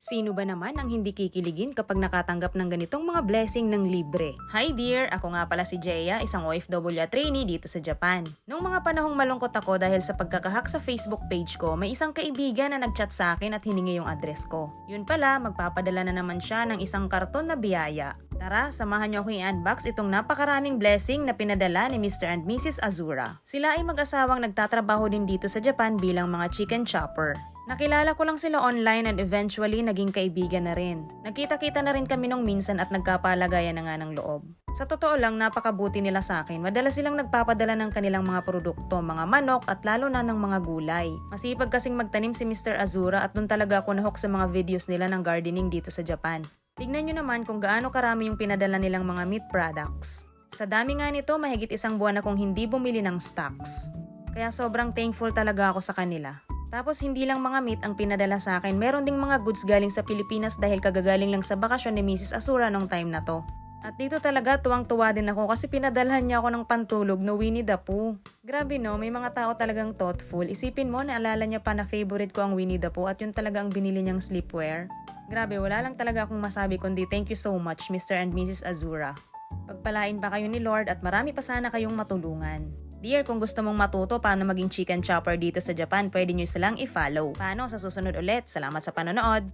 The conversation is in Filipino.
Sino ba naman ang hindi kikiligin kapag nakatanggap ng ganitong mga blessing ng libre? Hi dear! Ako nga pala si Jeya, isang OFW at trainee dito sa Japan. Noong mga panahong malungkot ako dahil sa pagkakahack sa Facebook page ko, may isang kaibigan na nagchat sa akin at hiningi yung address ko. Yun pala, magpapadala na naman siya ng isang karton na biyaya. Tara, samahan niyo ako i-unbox itong napakaraming blessing na pinadala ni Mr. and Mrs. Azura. Sila ay mag-asawang nagtatrabaho din dito sa Japan bilang mga chicken chopper. Nakilala ko lang sila online and eventually naging kaibigan na rin. Nagkita-kita na rin kami nung minsan at nagkapalagayan na nga ng loob. Sa totoo lang, napakabuti nila sa akin. Madalas silang nagpapadala ng kanilang mga produkto, mga manok at lalo na ng mga gulay. Masipag kasing magtanim si Mr. Azura at doon talaga ako nahook sa mga videos nila ng gardening dito sa Japan. Tignan nyo naman kung gaano karami yung pinadala nilang mga meat products. Sa dami nga nito, mahigit isang buwan akong hindi bumili ng stocks. Kaya sobrang thankful talaga ako sa kanila. Tapos hindi lang mga meat ang pinadala sa akin, meron ding mga goods galing sa Pilipinas dahil kagagaling lang sa bakasyon ni Mrs. Azura nung time na to. At dito talaga tuwang-tuwa din ako kasi pinadalhan niya ako ng pantulog na Winnie the Pooh. Grabe no, may mga tao talagang thoughtful. Isipin mo, naalala niya pa na favorite ko ang Winnie the Pooh at yun talaga ang binili niyang sleepwear. Grabe, wala lang talaga akong masabi kundi thank you so much Mr. and Mrs. Azura. Pagpalain pa kayo ni Lord at marami pa sana kayong matulungan. Dear, kung gusto mong matuto paano maging chicken chopper dito sa Japan, pwede nyo silang i-follow. Paano? Sa susunod ulit. Salamat sa panonood!